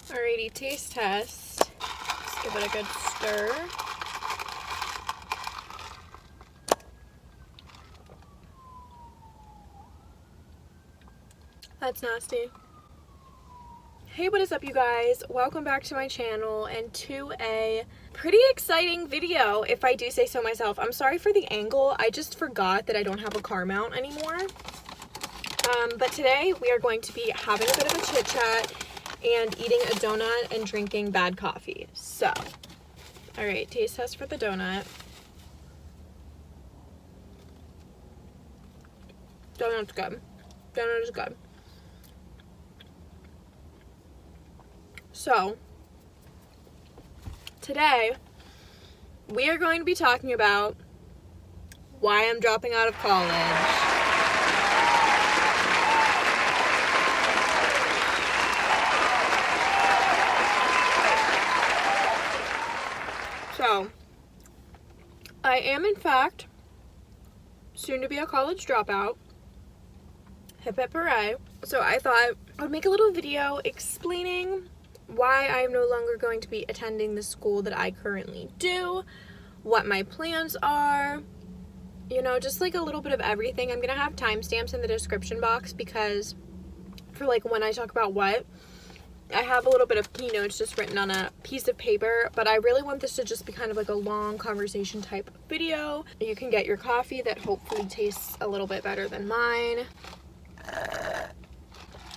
Alrighty, taste test. Let's give it a good stir. That's nasty. Hey, what is up, you guys? Welcome back to my channel and to a pretty exciting video, if I do say so myself. I'm sorry for the angle. I just forgot that I don't have a car mount anymore. But today we are going to be having a bit of a chit chat and eating a donut and drinking bad coffee. So, all right, taste test for the donut. Donut's good. Donut is good. So, today we are going to be talking about why I'm dropping out of college. So, I am in fact soon to be a college dropout. Hip hip hooray. So I thought I would make a little video explaining why I am no longer going to be attending the school that I currently do, what my plans are, you know, just like a little bit of everything. I'm gonna have timestamps in the description box because for like when I talk about what, I have a little bit of keynotes just written on a piece of paper, but I really want this to just be kind of like a long conversation type video. You can get your coffee that hopefully tastes a little bit better than mine.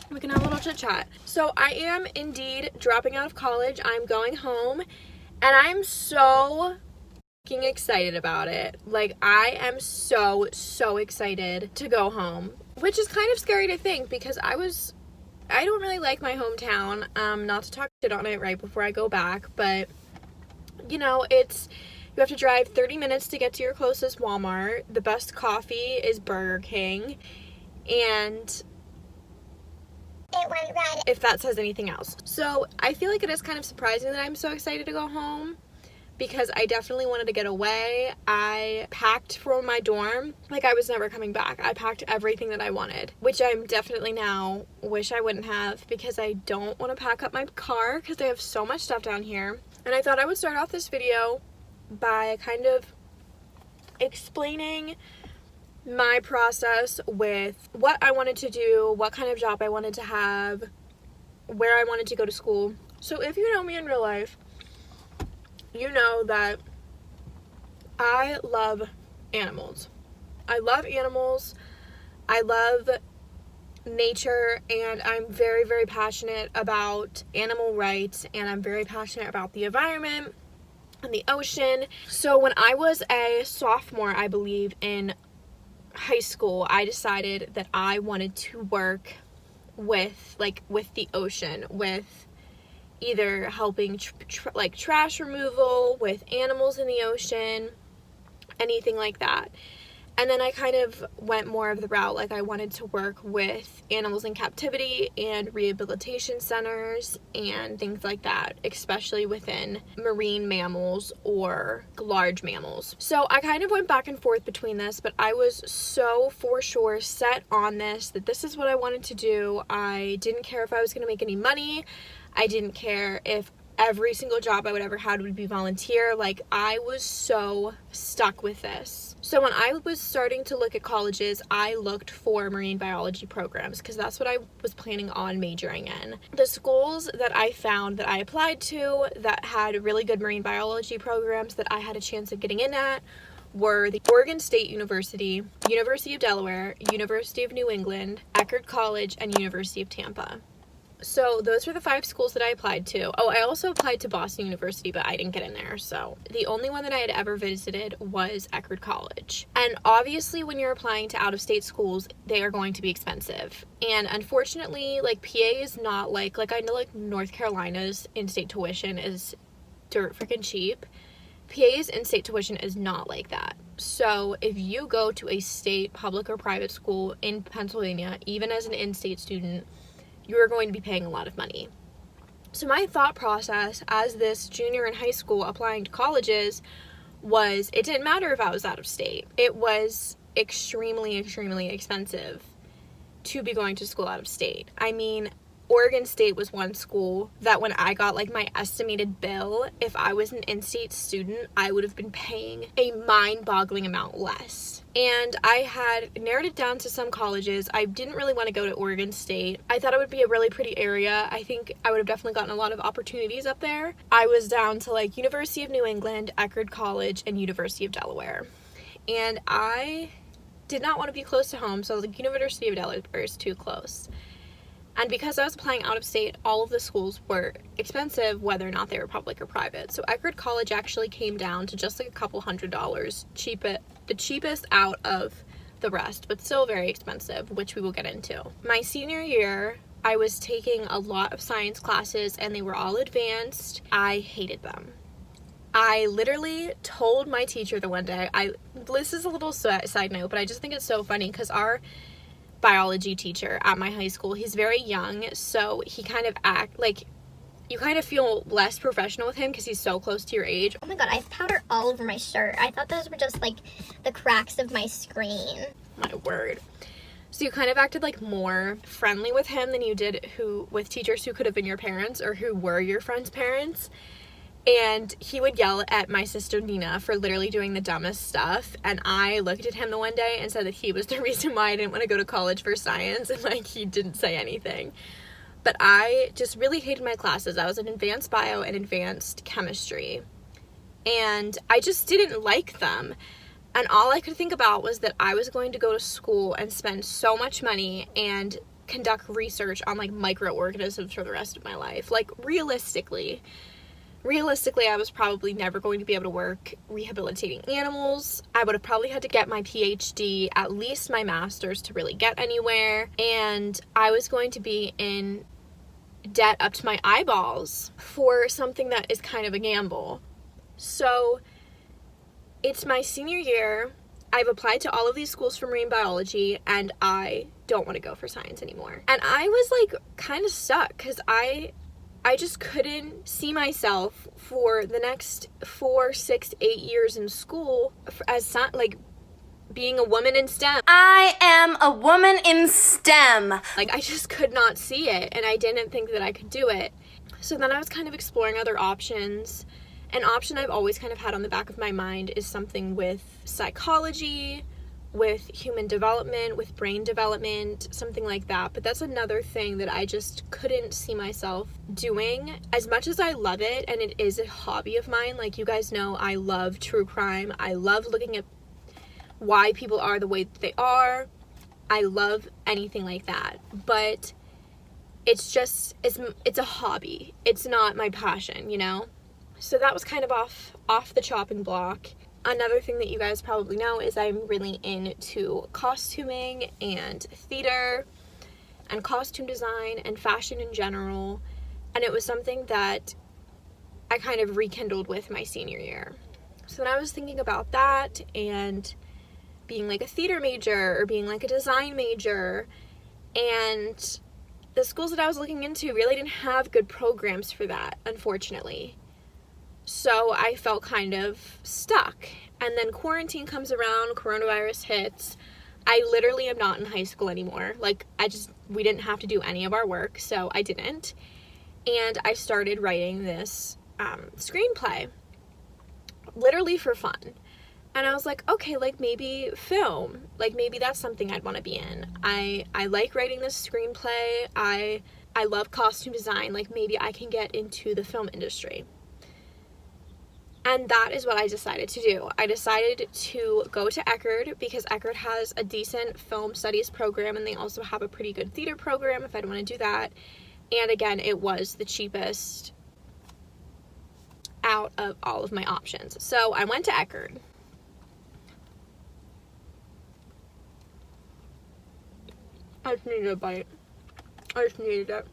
We can have a little chit chat. So I am indeed dropping out of college. I'm going home and I'm so fucking excited about it. Like, I am so excited to go home, which is kind of scary to think because I don't really like my hometown, not to talk shit on it right before I go back, but you know, you have to drive 30 minutes to get to your closest Walmart. The best coffee is Burger King, and it went right, if that says anything else. So I feel like it is kind of surprising that I'm so excited to go home because I definitely wanted to get away. I packed for my dorm like I was never coming back. I packed everything that I wanted, which I'm definitely now wish I wouldn't have because I don't want to pack up my car because I have so much stuff down here. And I thought I would start off this video by kind of explaining my process with what I wanted to do, what kind of job I wanted to have, where I wanted to go to school. So if you know me in real life, you know that I love animals. I love animals. I love nature, and I'm very passionate about animal rights, and I'm very passionate about the environment and the ocean. So when I was a sophomore, I believe, in high school, I decided that I wanted to work with the ocean, with either helping like trash removal, with animals in the ocean, anything like that. And then I kind of went more of the route, like I wanted to work with animals in captivity and rehabilitation centers and things like that, especially within marine mammals or large mammals. So I kind of went back and forth between this, but I was so for sure set on this, that this is what I wanted to do. I didn't care if I was going to make any money. I didn't care if every single job I would ever had would be volunteer. Like, I was so stuck with this. So when I was starting to look at colleges, I looked for marine biology programs because that's what I was planning on majoring in. The schools that I found that I applied to that had really good marine biology programs that I had a chance of getting in at were the Oregon State University, University of Delaware, University of New England, Eckerd College, and University of Tampa. So those were the 5 schools that I applied to. Oh, I also applied to Boston University, but I didn't get in there. So the only one that I had ever visited was Eckerd College. And obviously when you're applying to out-of-state schools, they are going to be expensive. And unfortunately, like, PA is not like I know like North Carolina's in-state tuition is dirt freaking cheap. PA's in-state tuition is not like that. So if you go to a state public or private school in Pennsylvania, even as an in-state student, you are going to be paying a lot of money. So my thought process as this junior in high school applying to colleges was, it didn't matter if I was out of state. It was extremely expensive to be going to school out of state. I mean, Oregon State was one school that when I got like my estimated bill, if I was an in-state student, I would have been paying a mind-boggling amount less. And I had narrowed it down to some colleges. I didn't really want to go to Oregon State. I thought it would be a really pretty area. I think I would have definitely gotten a lot of opportunities up there. I was down to like University of New England, Eckerd College, and University of Delaware. And I did not want to be close to home, so I was like, University of Delaware is too close. And because I was applying out of state, all of the schools were expensive, whether or not they were public or private. So Eckerd College actually came down to just like a couple $100, the cheapest out of the rest, but still very expensive, which we will get into. My senior year, I was taking a lot of science classes and they were all advanced. I hated them. I literally told my teacher the one day, this is a little side note, but I just think it's so funny because our biology teacher at my high school, he's very young, so he kind of you kind of feel less professional with him because he's so close to your age. Oh my god, I have powder all over my shirt. I thought those were just like the cracks of my screen. My word. So you kind of acted like more friendly with him than you did with teachers who could have been your parents or who were your friends' parents. And he would yell at my sister Nina for literally doing the dumbest stuff. And I looked at him the one day and said that he was the reason why I didn't want to go to college for science. And like, he didn't say anything. But I just really hated my classes. I was in advanced bio and advanced chemistry. And I just didn't like them. And all I could think about was that I was going to go to school and spend so much money and conduct research on like microorganisms for the rest of my life. Like realistically, I was probably never going to be able to work rehabilitating animals. I would have probably had to get my PhD, at least my master's, to really get anywhere. And I was going to be in debt up to my eyeballs for something that is kind of a gamble. So it's my senior year. I've applied to all of these schools for marine biology and I don't want to go for science anymore. And I was like kind of stuck because I just couldn't see myself for the next 4, 6, 8 years in school as like being a woman in STEM. I am a woman in STEM. Like, I just could not see it, and I didn't think that I could do it. So then I was kind of exploring other options. An option I've always kind of had on the back of my mind is something with psychology, with human development, with brain development, something like that. But that's another thing that I just couldn't see myself doing. As much as I love it, and it is a hobby of mine, like you guys know, I love true crime. I love looking at why people are the way that they are. I love anything like that. But it's just, it's a hobby. It's not my passion, you know? So that was kind of off the chopping block. Another thing that you guys probably know is I'm really into costuming and theater and costume design and fashion in general. And it was something that I kind of rekindled with my senior year. So then I was thinking about that and being like a theater major or being like a design major. And the schools that I was looking into really didn't have good programs for that, unfortunately. So I felt kind of stuck. And then quarantine comes around, coronavirus hits. I literally am not in high school anymore. Like, we didn't have to do any of our work, so I didn't. And I started writing this screenplay, literally for fun. And I was like, okay, like maybe film, like maybe that's something I'd want to be in. I like writing this screenplay. I love costume design. Like maybe I can get into the film industry. And that is what I decided to do. I decided to go to Eckerd because Eckerd has a decent film studies program and they also have a pretty good theater program if I'd want to do that. And again, it was the cheapest out of all of my options. So I went to Eckerd. I just needed a bite. I just needed it.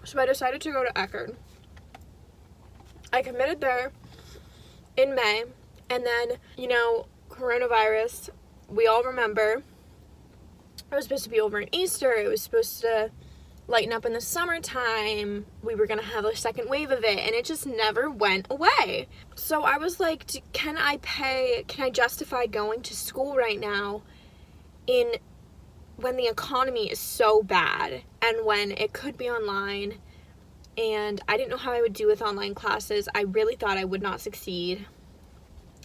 So I decided to go to Eckerd. I committed there in May, and then, you know, coronavirus, we all remember, it was supposed to be over in Easter, it was supposed to lighten up in the summertime, we were gonna have a second wave of it, and it just never went away. So I was like, can I justify going to school right now when the economy is so bad and when it could be online, and I didn't know how I would do with online classes. I really thought I would not succeed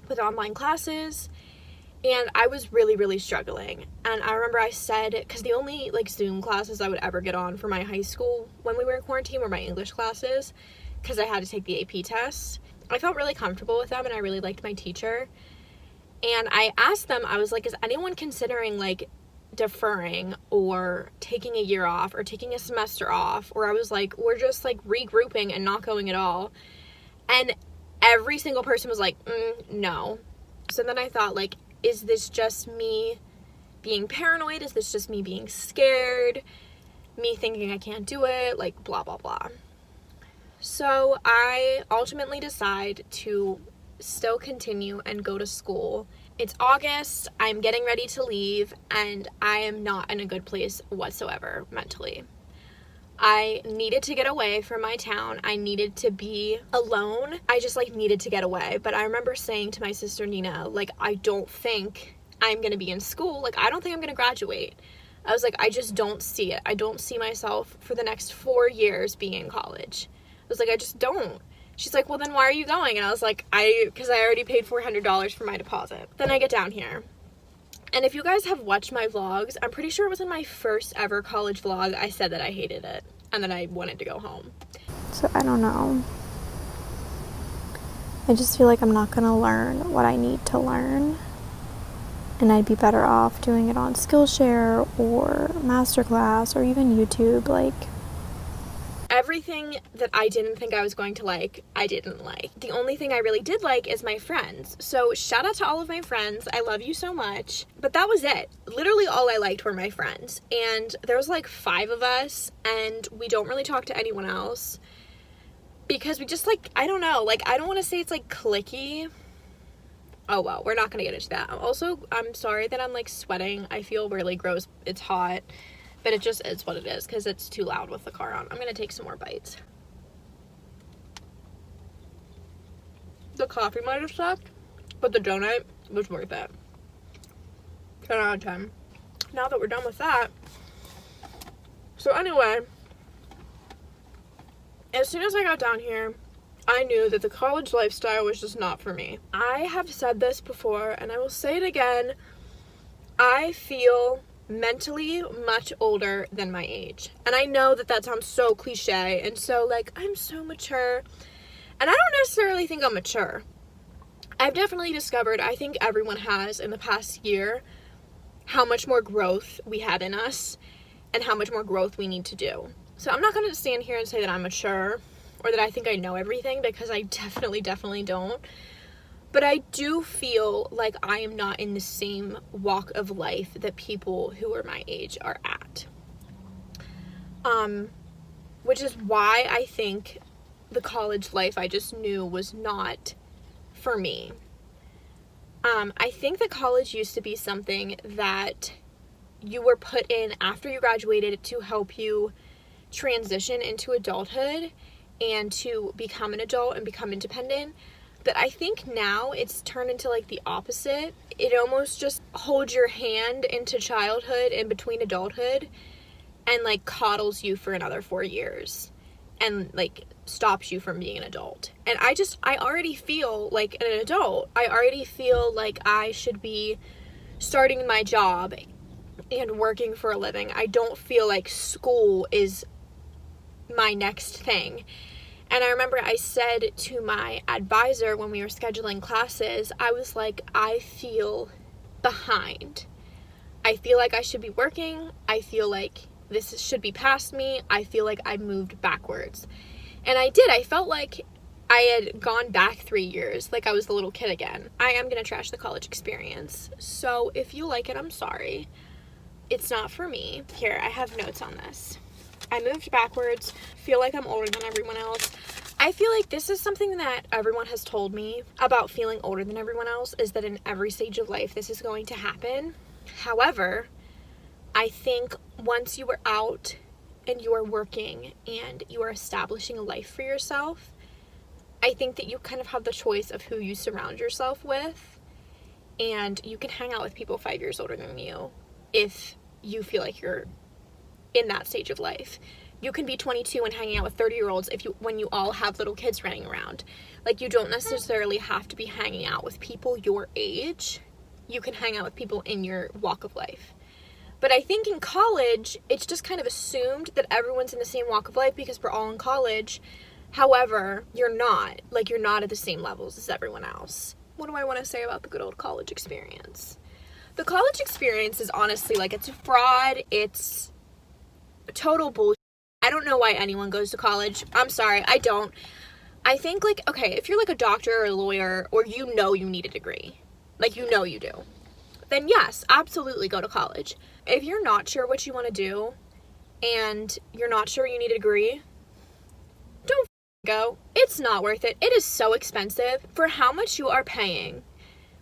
with online classes, and I was really, really struggling. And I remember I said, because the only like Zoom classes I would ever get on for my high school when we were in quarantine were my English classes, because I had to take the AP test. I felt really comfortable with them, and I really liked my teacher. And I asked them, I was like, is anyone considering like deferring or taking a year off or taking a semester off? Or I was like, we're just like regrouping and not going at all. And every single person was like, no. So then I thought, like, is this just me being paranoid? Is this just me being scared? Me thinking I can't do it? Like, blah, blah, blah. So I ultimately decide to still continue and go to school. It's August, I'm getting ready to leave, and I am not in a good place whatsoever mentally. I needed to get away from my town. I needed to be alone. I just like needed to get away. But I remember saying to my sister Nina, like, I don't think I'm gonna be in school. Like, I don't think I'm gonna graduate. I was like, I just don't see it. I don't see myself for the next 4 years being in college. I was like, I just don't. She's like, well, then why are you going? And I was like, because I already paid $400 for my deposit. Then I get down here. And if you guys have watched my vlogs, I'm pretty sure it was in my first ever college vlog, I said that I hated it and that I wanted to go home. So I don't know. I just feel like I'm not gonna learn what I need to learn. And I'd be better off doing it on Skillshare or Masterclass or even YouTube. Like, everything that I didn't think I was going to like, I didn't like. The only thing I really did like is my friends. So shout out to all of my friends. I love you so much. But that was it. Literally all I liked were my friends. And there was like 5 of us, and we don't really talk to anyone else because we just like, I don't know, like, I don't want to say it's like cliquey. Oh well, we're not gonna get into that. Also, I'm sorry that I'm like sweating. I feel really gross. It's hot. But it just is what it is because it's too loud with the car on. I'm going to take some more bites. The coffee might have sucked, but the donut was worth it. 10 out of 10. Now that we're done with that. So anyway, as soon as I got down here, I knew that the college lifestyle was just not for me. I have said this before, and I will say it again. I feel mentally much older than my age. And I know that that sounds so cliche and so like, I'm so mature. And I don't necessarily think I'm mature. I've definitely discovered, I think everyone has in the past year, how much more growth we have in us and how much more growth we need to do. So I'm not going to stand here and say that I'm mature or that I think I know everything, because I definitely don't. But I do feel like I am not in the same walk of life that people who are my age are at. Which is why I think the college life I just knew was not for me. I think that college used to be something that you were put in after you graduated to help you transition into adulthood and to become an adult and become independent. But I think now it's turned into like the opposite. It almost just holds your hand into childhood and between adulthood and like coddles you for another 4 years and like stops you from being an adult. And I already feel like an adult. I already feel like I should be starting my job and working for a living. I don't feel like school is my next thing. And I remember I said to my advisor when we were scheduling classes, I was like, I feel behind. I feel like I should be working. I feel like this should be past me. I feel like I moved backwards. And I did. I felt like I had gone back 3 years, like I was the little kid again. I am going to trash the college experience. So if you like it, I'm sorry. It's not for me. Here, I have notes on this. I moved backwards, feel like I'm older than everyone else. I feel like this is something that everyone has told me about feeling older than everyone else, is that in every stage of life this is going to happen. However, I think once you are out and you are working and you are establishing a life for yourself, I think that you kind of have the choice of who you surround yourself with, and you can hang out with people 5 years older than you if you feel like you're in that stage of life. You can be 22 and hanging out with 30-year-olds when you all have little kids running around. Like, you don't necessarily have to be hanging out with people your age. You can hang out with people in your walk of life. But I think in college, it's just kind of assumed that everyone's in the same walk of life because we're all in college. However, you're not. Like, you're not at the same levels as everyone else. What do I want to say about the good old college experience? The college experience is honestly, like, it's a fraud. It's total bullshit. I don't know why anyone goes to college. I'm sorry, I don't. I think, like, okay, if you're like a doctor or a lawyer, or you know you need a degree, like, you know you do, then yes, absolutely go to college. If you're not sure what you want to do and you're not sure you need a degree, don't go. It's not worth it. It is so expensive for how much you are paying,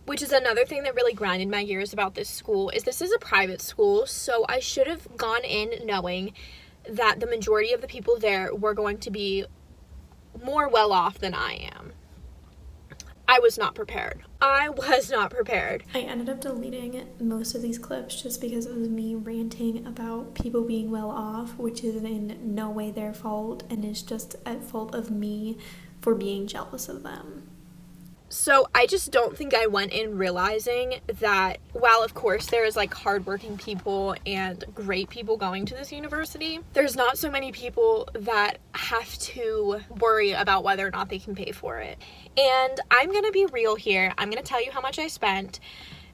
which is another thing that really grinded my gears about this school. This is a private school, so I should have gone in knowing that the majority of the people there were going to be more well off than I am. I was not prepared. I ended up deleting most of these clips just because it was me ranting about people being well off, which is in no way their fault, and it's just at fault of me for being jealous of them. So I just don't think I went in realizing that while of course there is like hardworking people and great people going to this university, there's not so many people that have to worry about whether or not they can pay for it. And I'm gonna be real here. I'm gonna tell you how much I spent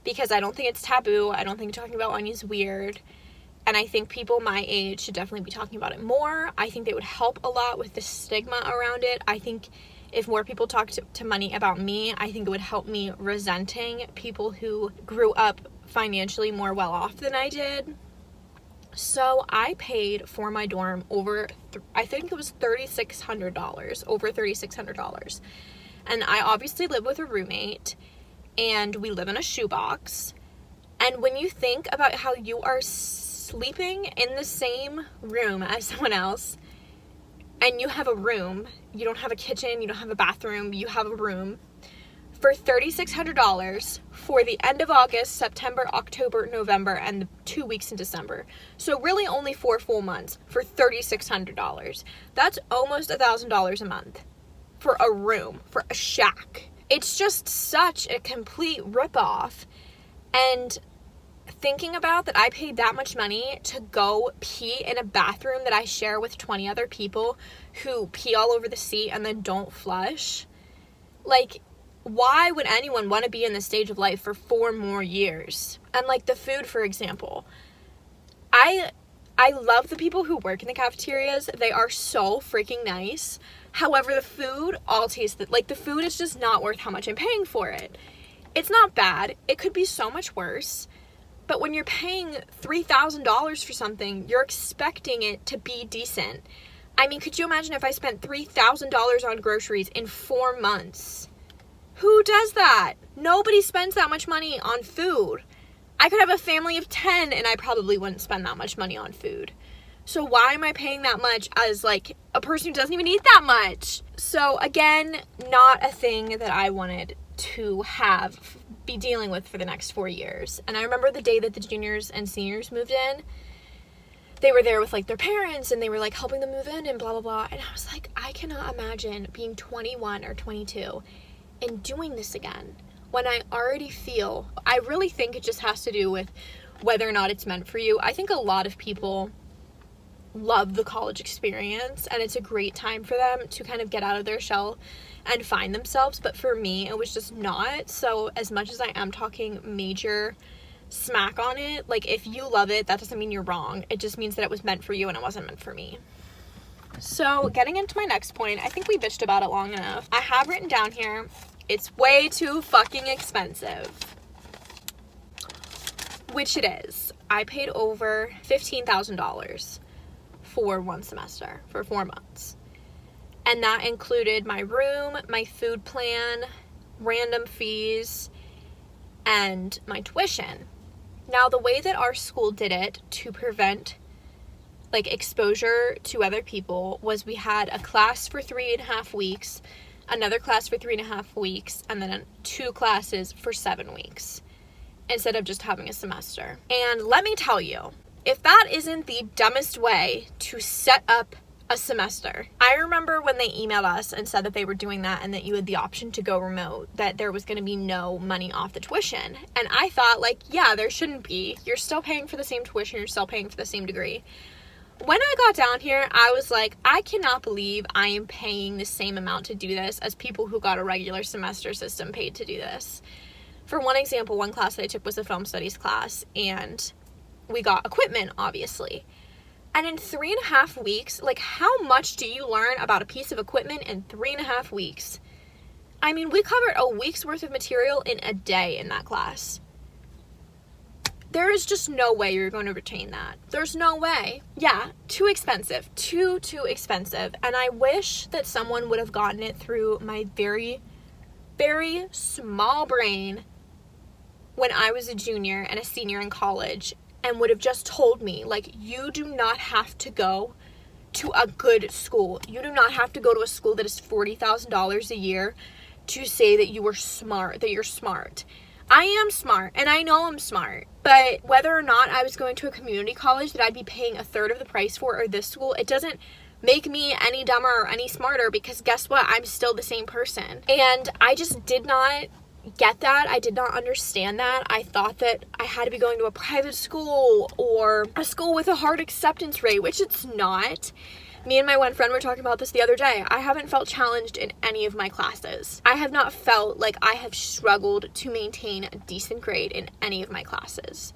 because I don't think it's taboo. I don't think talking about money is weird. And I think people my age should definitely be talking about it more. I think it would help a lot with the stigma around it. I think if more people talked to money about me, I think it would help me resenting people who grew up financially more well off than I did. So I paid for my dorm over, I think it was $3,600, over $3,600. And I obviously live with a roommate, and we live in a shoebox. And when you think about how you are sleeping in the same room as someone else, and you have a room, you don't have a kitchen, you don't have a bathroom, you have a room, for $3,600 for the end of August, September, October, November, and the 2 weeks in December. So really only 4 full months for $3,600. That's almost $1,000 a month for a room, for a shack. It's just such a complete ripoff. And thinking about that I paid that much money to go pee in a bathroom that I share with 20 other people who pee all over the seat and then don't flush. Like, why would anyone want to be in this stage of life for 4 more years? And like the food, for example, I love the people who work in the cafeterias. They are so freaking nice. However, the food all tastes like the food is just not worth how much I'm paying for it. It's not bad. It could be so much worse. But when you're paying $3,000 for something, you're expecting it to be decent. I mean, could you imagine if I spent $3,000 on groceries in 4 months? Who does that? Nobody spends that much money on food. I could have a family of 10 and I probably wouldn't spend that much money on food. So why am I paying that much as like a person who doesn't even eat that much? So again, not a thing that I wanted to be dealing with for the next 4 years. And I remember the day that the juniors and seniors moved in, they were there with like their parents and they were like helping them move in and blah blah blah, and I was like, I cannot imagine being 21 or 22 and doing this again when I really think it just has to do with whether or not it's meant for you. I think a lot of people love the college experience and it's a great time for them to kind of get out of their shell and find themselves, but for me it was just not. So as much as I am talking major smack on it, like, if you love it, that doesn't mean you're wrong. It just means that it was meant for you and it wasn't meant for me. So getting into my next point, I think we bitched about it long enough. I have written down here, it's way too fucking expensive, which it is. I paid over $15,000 for 1 semester for 4 months. And that included my room, my food plan, random fees, and my tuition. Now, the way that our school did it to prevent like exposure to other people was we had a class for 3.5 weeks, another class for 3.5 weeks, and then 2 classes for 7 weeks instead of just having a semester. And let me tell you, If that isn't the dumbest way to set up a semester. I remember when they emailed us and said that they were doing that and that you had the option to go remote, that there was going to be no money off the tuition. And I thought, like, yeah, there shouldn't be. You're still paying for the same tuition. You're still paying for the same degree. When I got down here, I was like, I cannot believe I am paying the same amount to do this as people who got a regular semester system paid to do this. For one example, one class that I took was a film studies class, and we got equipment, obviously. And in 3.5 weeks, like, how much do you learn about a piece of equipment in 3.5 weeks? I mean, we covered a week's worth of material in a day in that class. There is just no way you're going to retain that. There's no way. Yeah, too expensive. Too expensive. And I wish that someone would have gotten it through my very, very small brain when I was a junior and a senior in college, and would have just told me, like, you do not have to go to a good school. You do not have to go to a school that is $40,000 a year to say that you were smart, that you're smart. I am smart, and I know I'm smart, but whether or not I was going to a community college that I'd be paying 1/3 of the price for, or this school, it doesn't make me any dumber or any smarter, because guess what? I'm still the same person. And I just did not get that. I did not understand that. I thought that I had to be going to a private school or a school with a hard acceptance rate, which it's not. Me and my one friend were talking about this the other day. I haven't felt challenged in any of my classes. I have not felt like I have struggled to maintain a decent grade in any of my classes.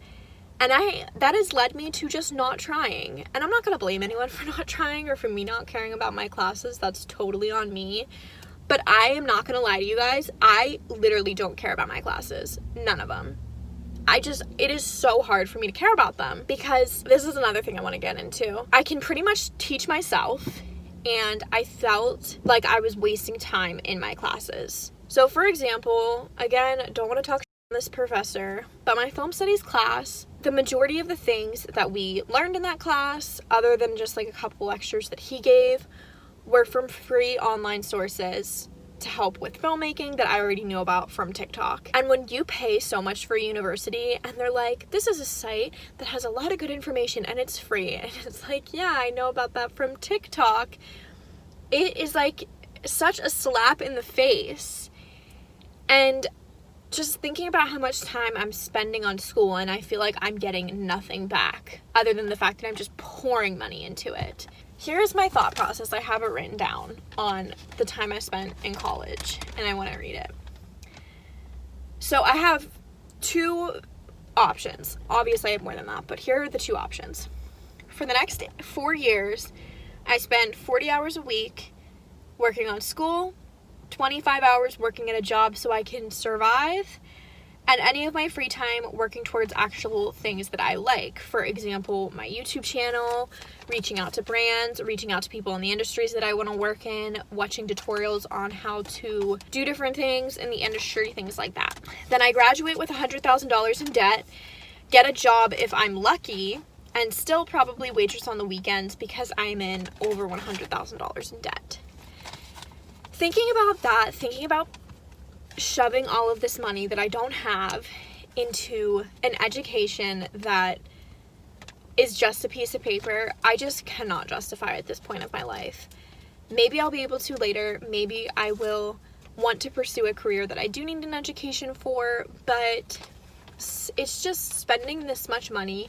And that has led me to just not trying. And I'm not going to blame anyone for not trying or for me not caring about my classes. That's totally on me. But I am not going to lie to you guys. I literally don't care about my classes. None of them. It is so hard for me to care about them, because this is another thing I want to get into. I can pretty much teach myself, and I felt like I was wasting time in my classes. So for example, again, don't want to talk on this professor, but my film studies class, the majority of the things that we learned in that class, other than just like a couple lectures that he gave, were from free online sources to help with filmmaking that I already knew about from TikTok. And when you pay so much for a university and they're like, this is a site that has a lot of good information and it's free, and it's like, yeah, I know about that from TikTok, it is like such a slap in the face. And just thinking about how much time I'm spending on school, and I feel like I'm getting nothing back other than the fact that I'm just pouring money into it. Here's my thought process. I have it written down on the time I spent in college, and I want to read it. So I have 2 options. Obviously, I have more than that, but here are the 2 options. For the next 4 years, I spend 40 hours a week working on school, 25 hours working at a job so I can survive, and any of my free time working towards actual things that I like. For example, my YouTube channel, reaching out to brands, reaching out to people in the industries that I want to work in, watching tutorials on how to do different things in the industry, things like that. Then I graduate with $100,000 in debt, get a job if I'm lucky, and still probably waitress on the weekends because I'm in over $100,000 in debt. Thinking about that, thinking about shoving all of this money that I don't have into an education that is just a piece of paper, I just cannot justify at this point of my life. Maybe I'll be able to later. Maybe I will want to pursue a career that I do need an education for, but it's just spending this much money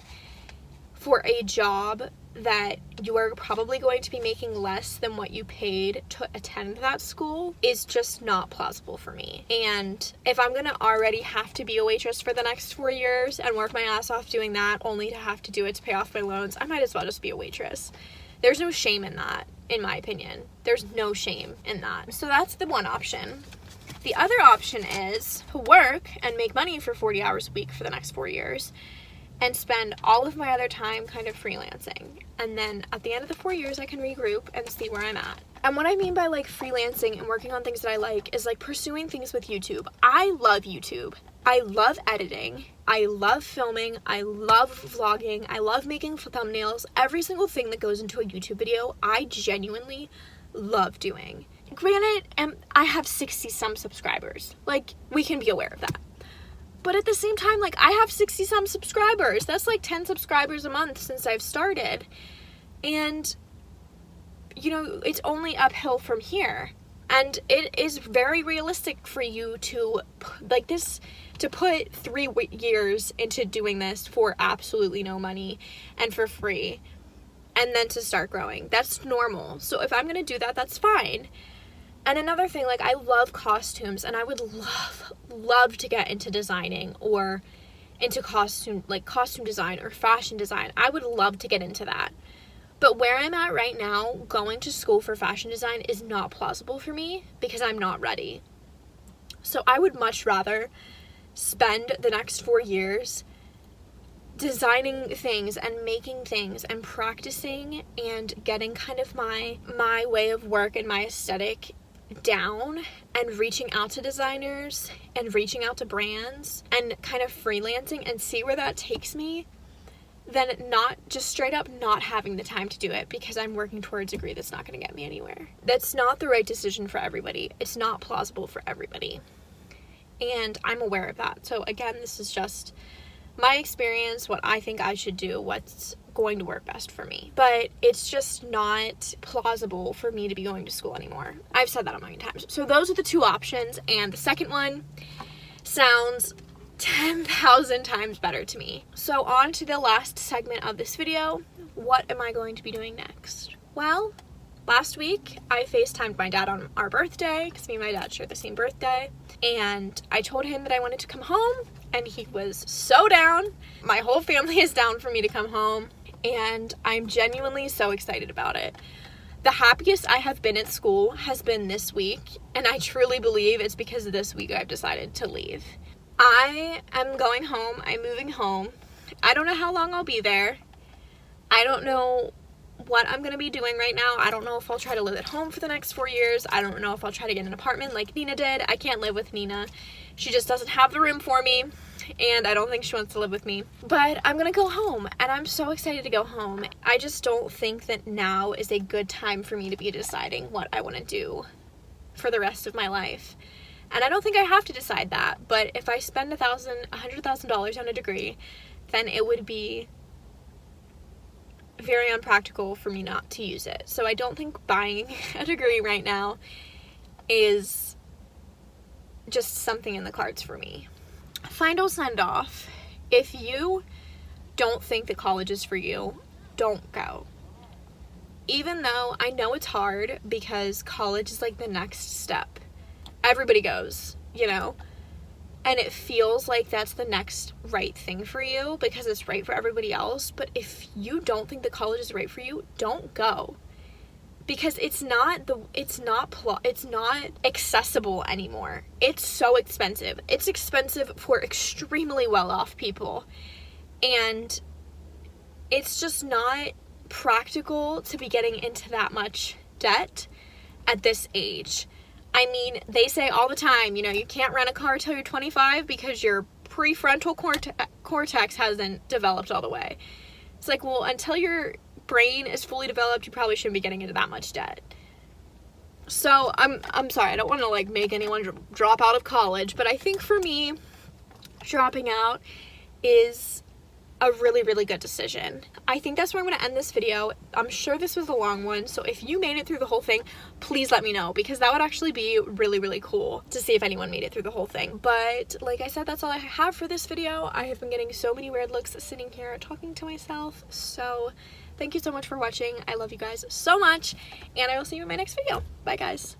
for a job that you are probably going to be making less than what you paid to attend that school is just not plausible for me. And if I'm gonna already have to be a waitress for the next 4 years and work my ass off doing that only to have to do it to pay off my loans, I might as well just be a waitress. There's no shame in that, in my opinion. There's no shame in that. So that's the one option. The other option is to work and make money for 40 hours a week for the next 4 years and spend all of my other time kind of freelancing. And then at the end of the 4 years, I can regroup and see where I'm at. And what I mean by like freelancing and working on things that I like is like pursuing things with YouTube. I love YouTube. I love editing. I love filming. I love vlogging. I love making thumbnails. Every single thing that goes into a YouTube video, I genuinely love doing. Granted, I have 60 some subscribers. Like, we can be aware of that. But at the same time, like, I have 60 some subscribers. That's like 10 subscribers a month since I've started. And, you know, it's only uphill from here. And it is very realistic for you to, like, to put 3 years into doing this for absolutely no money and for free, and then to start growing. That's normal. So if I'm going to do that, that's fine. And another thing, like, I love costumes, and I would love to get into designing or into costume design or fashion design. I would love to get into that. But where I'm at right now, going to school for fashion design is not plausible for me because I'm not ready. So I would much rather spend the next 4 years designing things and making things and practicing and getting kind of my way of work and my aesthetic down, and reaching out to designers and reaching out to brands and kind of freelancing and see where that takes me, than not just straight up not having the time to do it because I'm working towards a degree that's not going to get me anywhere. That's not the right decision for everybody. It's not plausible for everybody. And I'm aware of that. So again, this is just my experience, what I think I should do, what's going to work best for me. But it's just not plausible for me to be going to school anymore. I've said that a million times. So those are the 2 options, and the second one sounds 10,000 times better to me. So on to the last segment of this video. What am I going to be doing next? Well, last week I FaceTimed my dad on our birthday, because me and my dad share the same birthday, and I told him that I wanted to come home, and he was so down. My whole family is down for me to come home, and I'm genuinely so excited about it. The happiest I have been at school has been this week, and I truly believe it's because of this week I've decided to leave. I am going home. I'm moving home. I don't know how long I'll be there. I don't know what I'm going to be doing right now. I don't know if I'll try to live at home for the next 4 years. I don't know if I'll try to get an apartment like Nina did. I can't live with Nina. She just doesn't have the room for me, and I don't think she wants to live with me. But I'm going to go home, and I'm so excited to go home. I just don't think that now is a good time for me to be deciding what I want to do for the rest of my life. And I don't think I have to decide that, but if I spend $100,000 on a degree, then it would be very unpractical for me not to use it. So I don't think buying a degree right now is just something in the cards for me. Final send off. If you don't think that college is for you, don't go. Even though I know it's hard because college is like the next step. Everybody goes, you know, and it feels like that's the next right thing for you because it's right for everybody else. But if you don't think the college is right for you, don't go, because it's not accessible anymore. It's so expensive. It's expensive for extremely well-off people, and it's just not practical to be getting into that much debt at this age. I mean, they say all the time, you know, you can't rent a car until you're 25 because your prefrontal cortex hasn't developed all the way. It's like, well, until your brain is fully developed, you probably shouldn't be getting into that much debt. So I'm sorry, I don't want to like make anyone drop out of college, but I think for me, dropping out is a really, really good decision. I think that's where I'm going to end this video. I'm sure this was a long one, so if you made it through the whole thing, please let me know, because that would actually be really, really cool to see if anyone made it through the whole thing. But like I said, that's all I have for this video. I have been getting so many weird looks sitting here talking to myself, so thank you so much for watching. I love you guys so much, and I will see you in my next video. Bye, guys.